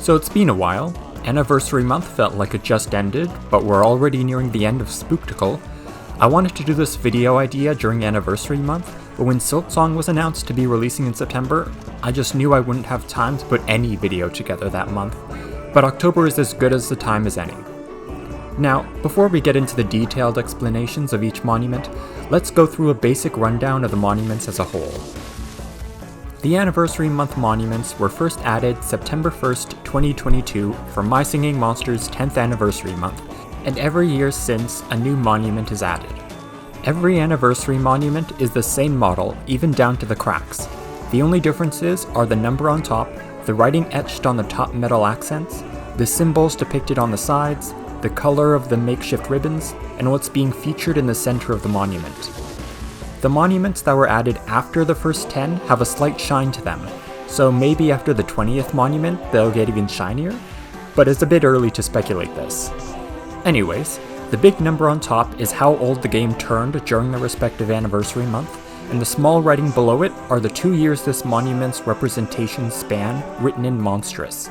So it's been a while. Anniversary month felt like it just ended, but we're already nearing the end of Spooktacle. I wanted to do this video idea during Anniversary month, but when Silksong was announced to be releasing in September, I just knew I wouldn't have time to put any video together that month. But October is as good as the time as any. Now, before we get into the detailed explanations of each monument, let's go through a basic rundown of the monuments as a whole. The Anniversary Month monuments were first added September 1st, 2022 for My Singing Monsters' 10th Anniversary Month, and every year since, a new monument is added. Every anniversary monument is the same model, even down to the cracks. The only differences are the number on top, the writing etched on the top metal accents, the symbols depicted on the sides, the color of the makeshift ribbons, and what's being featured in the center of the monument. The monuments that were added after the first 10 have a slight shine to them, so maybe after the 20th monument they'll get even shinier, but it's a bit early to speculate this. Anyways, the big number on top is how old the game turned during the respective anniversary month, and the small writing below it are the 2 years this monument's representation span, written in monstrous.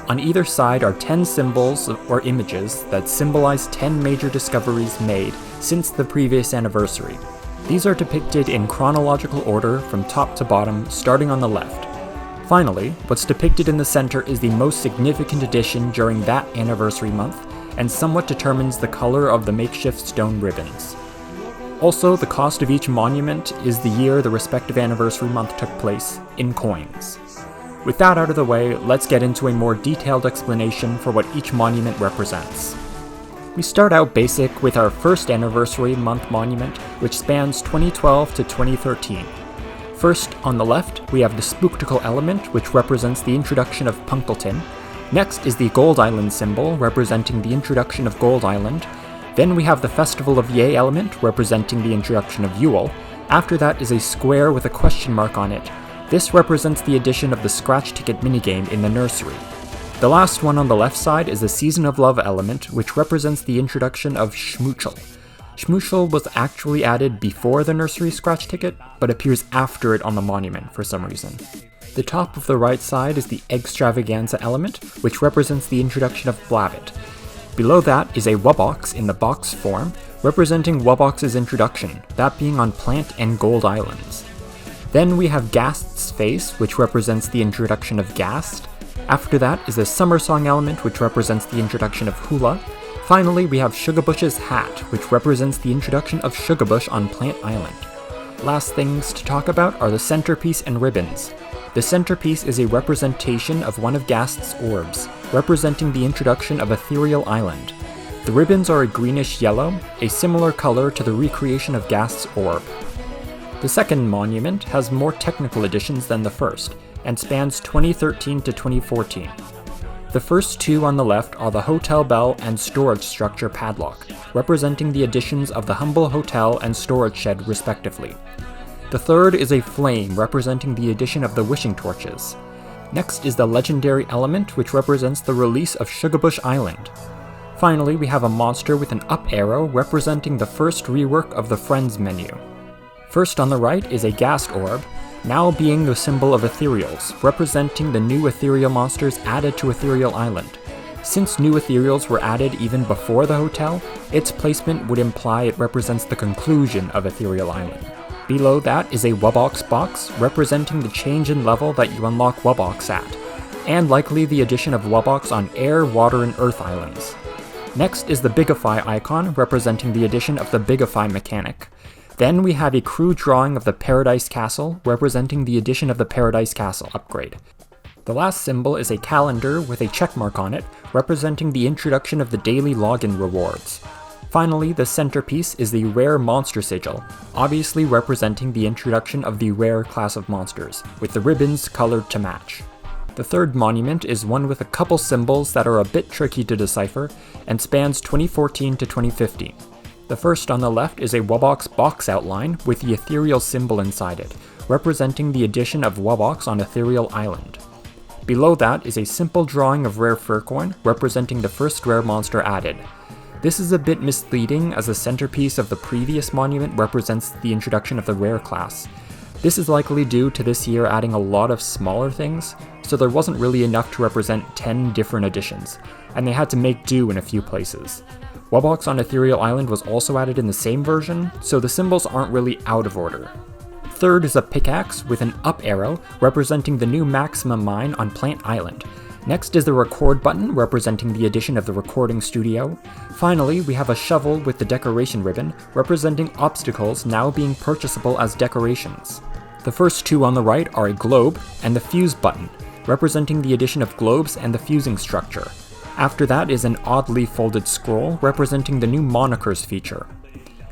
On either side are 10 symbols or images that symbolize 10 major discoveries made since the previous anniversary. These are depicted in chronological order from top to bottom, starting on the left. Finally, what's depicted in the center is the most significant addition during that anniversary month, and somewhat determines the color of the makeshift stone ribbons. Also, the cost of each monument is the year the respective anniversary month took place, in coins. With that out of the way, let's get into a more detailed explanation for what each monument represents. We start out basic with our first anniversary month monument, which spans 2012 to 2013. First, on the left, we have the Spooktacle element, which represents the introduction of Punkleton. Next is the Gold Island symbol, representing the introduction of Gold Island. Then we have the Festival of Yay element, representing the introduction of Yule. After that is a square with a question mark on it. This represents the addition of the Scratch Ticket minigame in the nursery. The last one on the left side is the Season of Love element, which represents the introduction of Schmoochel. Schmoochel was actually added before the nursery Scratch Ticket, but appears after it on the monument for some reason. The top of the right side is the Extravaganza element, which represents the introduction of Blabbit. Below that is a Wubbox in the box form, representing Wubbox's introduction, that being on Plant and Gold Islands. Then we have Ghast's face, which represents the introduction of Ghast. After that is the Summer Song element, which represents the introduction of Hula. Finally, we have Sugarbush's hat, which represents the introduction of Sugarbush on Plant Island. Last things to talk about are the centerpiece and ribbons. The centerpiece is a representation of one of Ghast's orbs, representing the introduction of Ethereal Island. The ribbons are a greenish yellow, a similar color to the recreation of Ghast's orb. The second monument has more technical additions than the first, and spans 2013 to 2014. The first two on the left are the Hotel Bell and Storage Structure Padlock, representing the additions of the Humble Hotel and Storage Shed respectively. The third is a flame, representing the addition of the Wishing Torches. Next is the Legendary element, which represents the release of Sugarbush Island. Finally, we have a monster with an up arrow, representing the first rework of the Friends menu. First on the right is a Ghast orb, now being the symbol of Ethereals, representing the new ethereal monsters added to Ethereal Island. Since new ethereals were added even before the hotel, its placement would imply it represents the conclusion of Ethereal Island. Below that is a Wubbox box, representing the change in level that you unlock Wubbox at, and likely the addition of Wubbox on Air, Water, and Earth Islands. Next is the Bigify icon, representing the addition of the Bigify mechanic. Then we have a crude drawing of the Paradise Castle, representing the addition of the Paradise Castle upgrade. The last symbol is a calendar with a checkmark on it, representing the introduction of the daily login rewards. Finally, the centerpiece is the Rare Monster Sigil, obviously representing the introduction of the Rare class of monsters, with the ribbons colored to match. The third monument is one with a couple symbols that are a bit tricky to decipher, and spans 2014 to 2015. The first on the left is a Wubbox box outline with the ethereal symbol inside it, representing the addition of Wubbox on Ethereal Island. Below that is a simple drawing of Rare Furcoin, representing the first rare monster added. This is a bit misleading as the centerpiece of the previous monument represents the introduction of the Rare class. This is likely due to this year adding a lot of smaller things, so there wasn't really enough to represent 10 different editions, and they had to make do in a few places. Wubbox on Ethereal Island was also added in the same version, so the symbols aren't really out of order. Third is a pickaxe with an up arrow representing the new maximum mine on Plant Island. Next is the record button representing the addition of the recording studio. Finally, we have a shovel with the decoration ribbon representing obstacles now being purchasable as decorations. The first two on the right are a globe and the fuse button, representing the addition of globes and the fusing structure. After that is an oddly folded scroll representing the new monikers feature.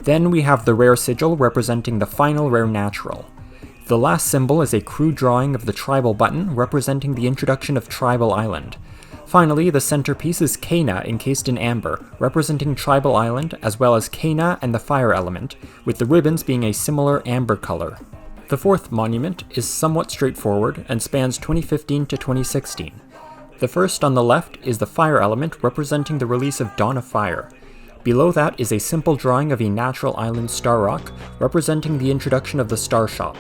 Then we have the rare sigil representing the final rare natural. The last symbol is a crude drawing of the tribal button representing the introduction of Tribal Island. Finally, the centerpiece is Kena encased in amber, representing Tribal Island, as well as Kena and the fire element, with the ribbons being a similar amber color. The fourth monument is somewhat straightforward and spans 2015 to 2016. The first on the left is the fire element representing the release of Dawn of Fire. Below that is a simple drawing of a natural island star rock representing the introduction of the Star Shop.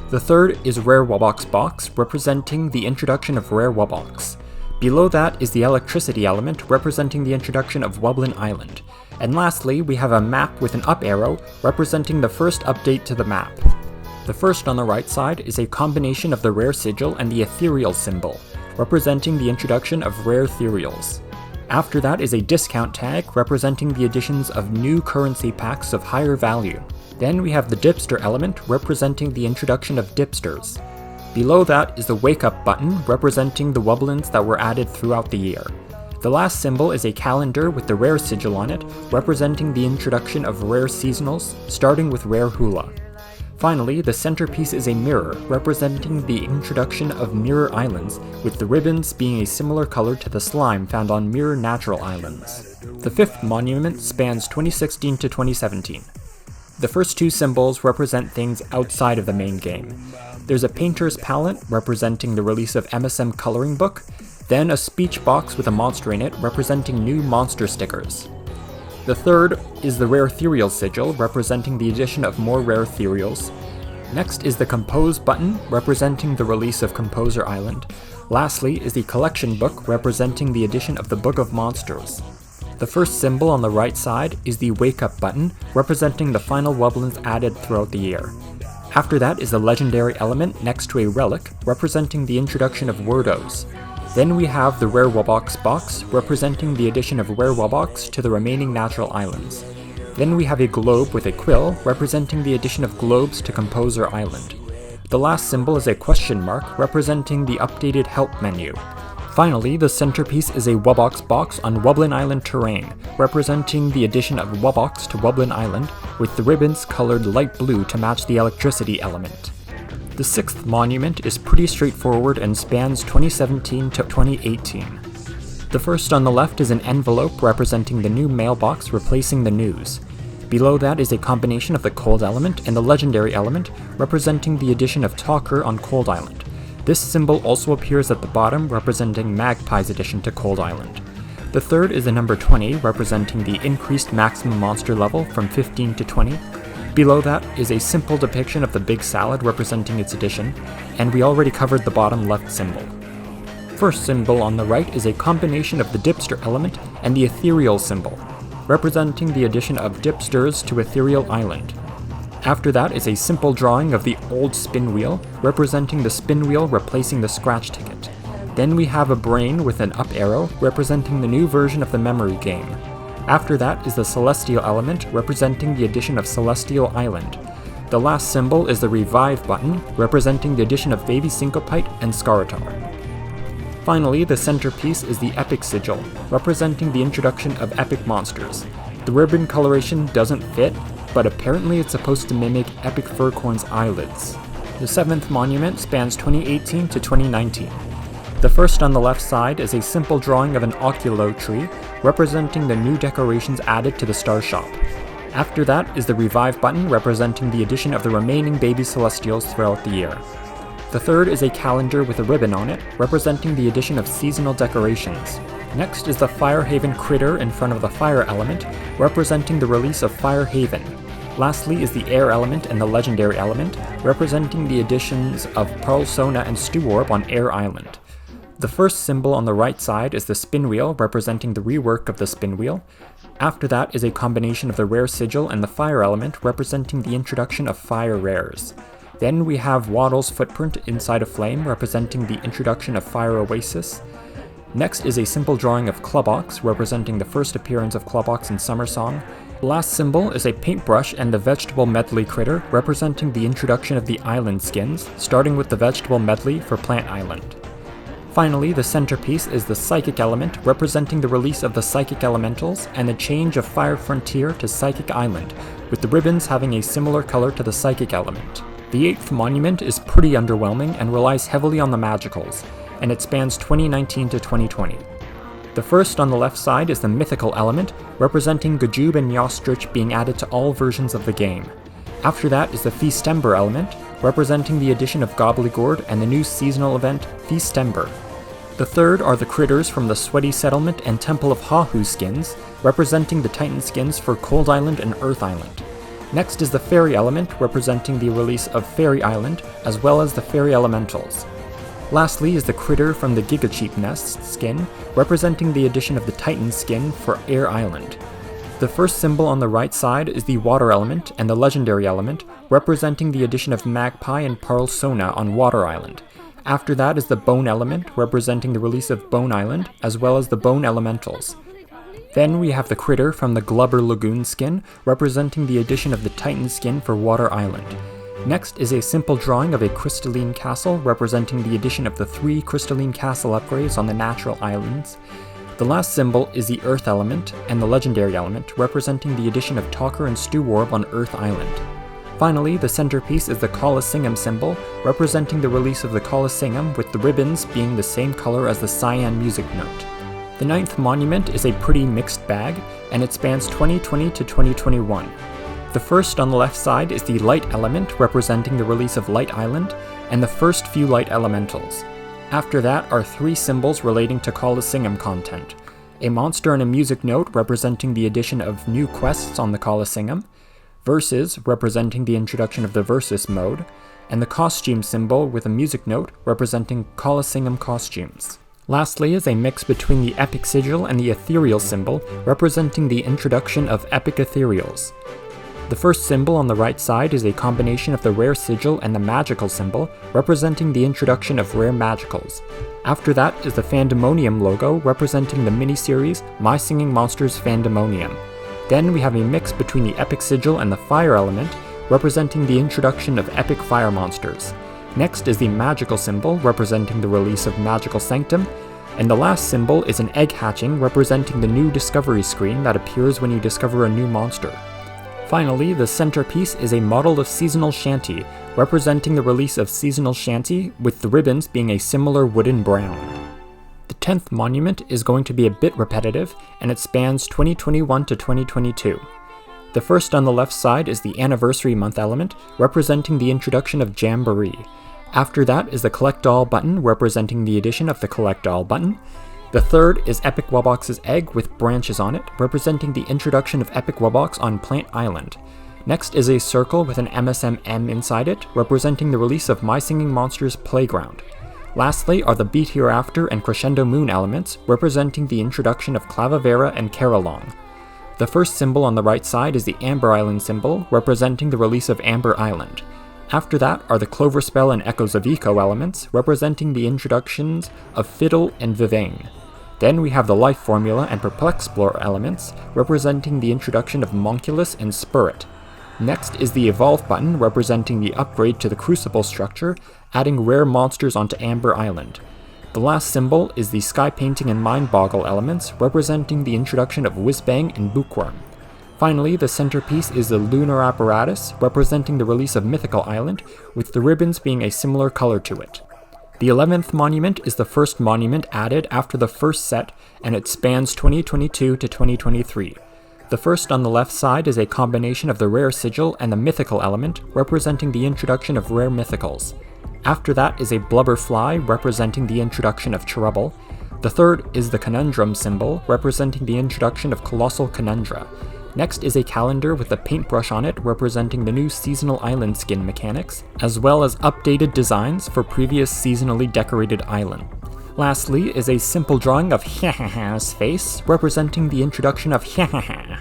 The third is Rare Wubbox Box representing the introduction of Rare Wubbox. Below that is the electricity element representing the introduction of Wublin Island. And lastly, we have a map with an up arrow representing the first update to the map. The first on the right side is a combination of the rare sigil and the ethereal symbol, representing the introduction of rare ethereals. After that is a discount tag representing the additions of new currency packs of higher value. Then we have the dipster element representing the introduction of dipsters. Below that is the wake up button representing the Wublins that were added throughout the year. The last symbol is a calendar with the rare sigil on it representing the introduction of rare seasonals, starting with rare hula. Finally, the centerpiece is a mirror, representing the introduction of Mirror Islands, with the ribbons being a similar color to the slime found on Mirror Natural Islands. The fifth monument spans 2016 to 2017. The first two symbols represent things outside of the main game. There's a painter's palette, representing the release of MSM Coloring Book, then a speech box with a monster in it, representing new monster stickers. The third is the rare ethereal sigil, representing the addition of more rare ethereals. Next is the compose button, representing the release of Composer Island. Lastly is the collection book, representing the addition of the Book of Monsters. The first symbol on the right side is the wake up button, representing the final Wublins added throughout the year. After that is the legendary element next to a relic, representing the introduction of Wordos. Then we have the Rare Wubbox Box, representing the addition of Rare Wubbox to the remaining natural islands. Then we have a globe with a quill, representing the addition of globes to Composer Island. The last symbol is a question mark, representing the updated help menu. Finally, the centerpiece is a Wubbox box on Wublin Island terrain, representing the addition of Wubbox to Wublin Island, with the ribbons colored light blue to match the electricity element. The sixth monument is pretty straightforward and spans 2017 to 2018. The first on the left is an envelope representing the new mailbox replacing the news. Below that is a combination of the cold element and the legendary element, representing the addition of Talker on Cold Island. This symbol also appears at the bottom, representing Magpie's addition to Cold Island. The third is the number 20, representing the increased maximum monster level from 15 to 20. Below that is a simple depiction of the big salad representing its addition, and we already covered the bottom left symbol. First symbol on the right is a combination of the dipster element and the ethereal symbol, representing the addition of dipsters to Ethereal Island. After that is a simple drawing of the old spin wheel, representing the spin wheel replacing the scratch ticket. Then we have a brain with an up arrow, representing the new version of the memory game. After that is the Celestial element, representing the addition of Celestial Island. The last symbol is the Revive button, representing the addition of Baby Syncopite and Skaratar. Finally, the centerpiece is the Epic Sigil, representing the introduction of epic monsters. The ribbon coloration doesn't fit, but apparently it's supposed to mimic Epic Furcorn's eyelids. The seventh monument spans 2018 to 2019. The first on the left side is a simple drawing of an Oculo tree, representing the new decorations added to the Star Shop. After that is the Revive button, representing the addition of the remaining baby Celestials throughout the year. The third is a calendar with a ribbon on it, representing the addition of seasonal decorations. Next is the Firehaven critter in front of the fire element, representing the release of Firehaven. Lastly is the air element and the legendary element, representing the additions of Pearl Sona and Stew Orb on Air Island. The first symbol on the right side is the spin wheel, representing the rework of the spin wheel. After that is a combination of the rare sigil and the fire element, representing the introduction of fire rares. Then we have Waddle's footprint inside a flame, representing the introduction of Fire Oasis. Next is a simple drawing of Clubox, representing the first appearance of Clubox in Summer Song. The last symbol is a paintbrush and the vegetable medley critter, representing the introduction of the island skins, starting with the vegetable medley for Plant Island. Finally, the centerpiece is the Psychic element, representing the release of the Psychic Elementals and the change of Fire Frontier to Psychic Island, with the ribbons having a similar color to the Psychic element. The 8th monument is pretty underwhelming and relies heavily on the magicals, and it spans 2019 to 2020. The first on the left side is the Mythical element, representing Gajoob and Yostrich being added to all versions of the game. After that is the Feastember element, representing the addition of Gobbledygourd and the new seasonal event, Feastember. The third are the critters from the Sweaty Settlement and Temple of Hahu skins, representing the Titan skins for Cold Island and Earth Island. Next is the Fairy element, representing the release of Fairy Island, as well as the Fairy Elementals. Lastly is the critter from the Gigacheep Nest skin, representing the addition of the Titan skin for Air Island. The first symbol on the right side is the Water element and the Legendary element, representing the addition of Magpie and Pearl Sona on Water Island. After that is the Bone element, representing the release of Bone Island, as well as the Bone Elementals. Then we have the critter from the Glubber Lagoon skin, representing the addition of the Titan skin for Water Island. Next is a simple drawing of a Crystalline Castle, representing the addition of the 3 Crystalline Castle upgrades on the natural islands. The last symbol is the Earth element and the Legendary element, representing the addition of Talker and Stew Orb on Earth Island. Finally, the centerpiece is the Colosseum symbol, representing the release of the Colosseum, with the ribbons being the same color as the cyan music note. The 9th monument is a pretty mixed bag, and it spans 2020 to 2021. The first on the left side is the Light element, representing the release of Light Island, and the first few Light Elementals. After that are 3 symbols relating to Colosseum content. A monster and a music note representing the addition of new quests on the Colosseum, Verses representing the introduction of the Versus mode, and the costume symbol with a music note representing Colosseum costumes. Lastly is a mix between the Epic Sigil and the Ethereal symbol, representing the introduction of Epic Ethereals. The first symbol on the right side is a combination of the Rare Sigil and the Magical symbol, representing the introduction of Rare Magicals. After that is the Fandemonium logo, representing the miniseries My Singing Monsters Fandemonium. Then we have a mix between the Epic Sigil and the Fire element, representing the introduction of Epic Fire Monsters. Next is the Magical symbol, representing the release of Magical Sanctum, and the last symbol is an egg hatching, representing the new discovery screen that appears when you discover a new monster. Finally, the centerpiece is a model of Seasonal Shanty, representing the release of Seasonal Shanty, with the ribbons being a similar wooden brown. The 10th monument is going to be a bit repetitive, and it spans 2021 to 2022. The first on the left side is the Anniversary Month element, representing the introduction of Jamboree. After that is the Collect All button, representing the addition of the Collect All button. The third is Epic Wubbox's egg with branches on it, representing the introduction of Epic Wubbox on Plant Island. Next is a circle with an MSMM inside it, representing the release of My Singing Monsters Playground. Lastly are the Beat Hereafter and Crescendo Moon elements, representing the introduction of Clavavera and Caralong. The first symbol on the right side is the Amber Island symbol, representing the release of Amber Island. After that are the Cloverspell and Echoes of Eco elements, representing the introductions of Fiddle and Vivane. Then we have the Life Formula and Perplexplore elements, representing the introduction of Monculus and Spirit. Next is the Evolve button, representing the upgrade to the Crucible structure, adding rare monsters onto Amber Island. The last symbol is the Sky Painting and Mind Boggle elements, representing the introduction of Whizbang and Bookworm. Finally, the centerpiece is the Lunar Apparatus, representing the release of Mythical Island, with the ribbons being a similar color to it. The 11th monument is the first monument added after the first set, and it spans 2022 to 2023. The first on the left side is a combination of the Rare Sigil and the Mythical element, representing the introduction of Rare Mythicals. After that is a Blubberfly, representing the introduction of Cherubble. The third is the Conundrum symbol, representing the introduction of Colossal Conundra. Next is a calendar with a paintbrush on it representing the new seasonal island skin mechanics, as well as updated designs for previous seasonally decorated island. Lastly is a simple drawing of Hahaha's face, representing the introduction of Hahaha.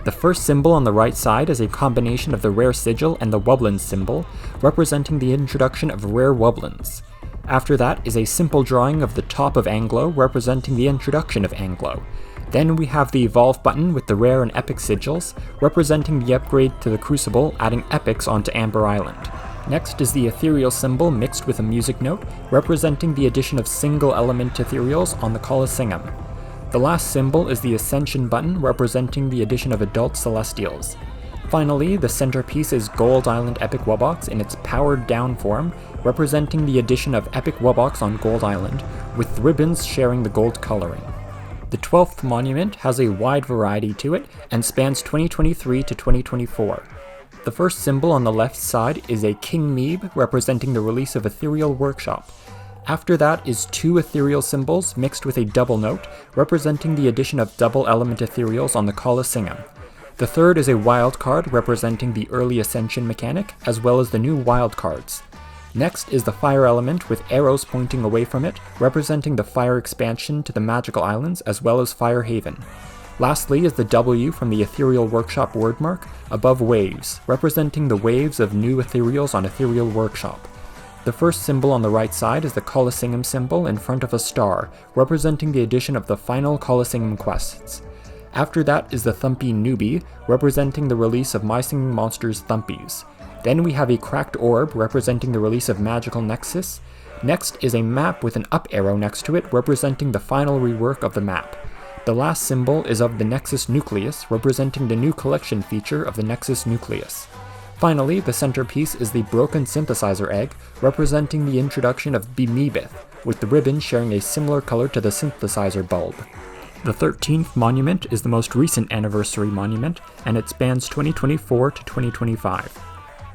The first symbol on the right side is a combination of the rare sigil and the Wublins symbol, representing the introduction of rare Wublins. After that is a simple drawing of the top of Anglo, representing the introduction of Anglo. Then we have the Evolve button with the rare and epic sigils, representing the upgrade to the Crucible, adding epics onto Amber Island. Next is the ethereal symbol mixed with a music note, representing the addition of single element ethereals on the Colosseum. The last symbol is the Ascension button, representing the addition of adult celestials. Finally, the centerpiece is Gold Island Epic Wubox in its powered down form, representing the addition of Epic Wubox on Gold Island, with ribbons sharing the gold coloring. The 12th monument has a wide variety to it and spans 2023 to 2024. The first symbol on the left side is a King Meeb, representing the release of Ethereal Workshop. After that is two ethereal symbols mixed with a double note, representing the addition of double element ethereals on the Colosseum. The third is a wild card representing the early Ascension mechanic, as well as the new wild cards. Next is the fire element with arrows pointing away from it, representing the fire expansion to the magical islands as well as Fire Haven. Lastly is the W from the Ethereal Workshop wordmark above waves, representing the waves of new ethereals on Ethereal Workshop. The first symbol on the right side is the Colosseum symbol in front of a star, representing the addition of the final Colosseum quests. After that is the Thumpy Newbie, representing the release of My Singing Monsters Thumpies. Then we have a cracked orb representing the release of Magical Nexus. Next is a map with an up arrow next to it representing the final rework of the map. The last symbol is of the Nexus Nucleus, representing the new collection feature of the Nexus Nucleus. Finally, the centerpiece is the Broken Synthesizer Egg, representing the introduction of Bemeebeth, with the ribbon sharing a similar color to the synthesizer bulb. The 13th monument is the most recent anniversary monument, and it spans 2024 to 2025.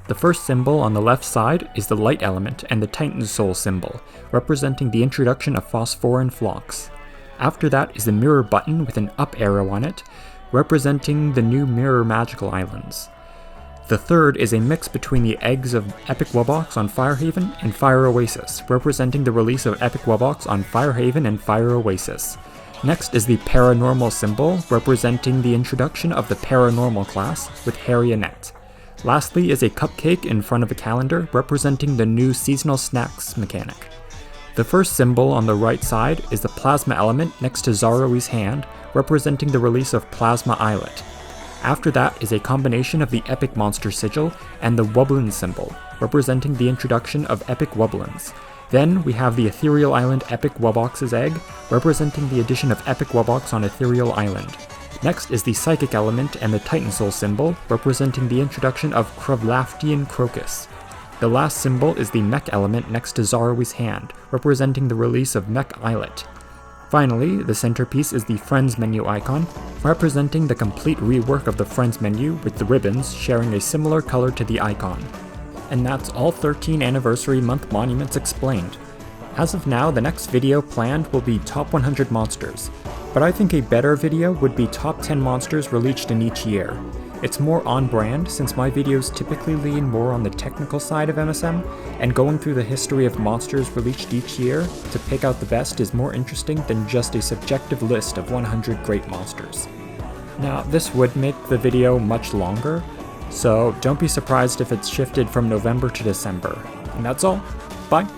The first symbol on the left side is the Light Element and the Titan Soul symbol, representing the introduction of Phosphoran Phlox. After that is the Mirror button with an up arrow on it, representing the new Mirror Magical Islands. The third is a mix between the eggs of Epic Wubox on Fire Haven and Fire Oasis, representing the release of Epic Wubox on Fire Haven and Fire Oasis. Next is the Paranormal symbol, representing the introduction of the Paranormal class with Harrianet. Lastly is a cupcake in front of a calendar, representing the new seasonal snacks mechanic. The first symbol on the right side is the Plasma element next to Zaroi's hand, representing the release of Plasma Islet. After that is a combination of the Epic Monster sigil and the Wublin symbol, representing the introduction of Epic Wublins. Then we have the Ethereal Island Epic Wubox's egg, representing the addition of Epic Wubox on Ethereal Island. Next is the Psychic element and the Titan Soul symbol, representing the introduction of Krovlaftian Crocus. The last symbol is the Mech element next to Zaroi's hand, representing the release of Mech Islet. Finally, the centerpiece is the Friends menu icon, representing the complete rework of the Friends menu with the ribbons sharing a similar color to the icon. And that's all 13 Anniversary Month monuments explained. As of now, the next video planned will be Top 100 Monsters, but I think a better video would be Top 10 Monsters released in each year. It's more on brand since my videos typically lean more on the technical side of MSM, and going through the history of monsters released each year to pick out the best is more interesting than just a subjective list of 100 great monsters. Now, this would make the video much longer, so don't be surprised if it's shifted from November to December. And that's all. Bye!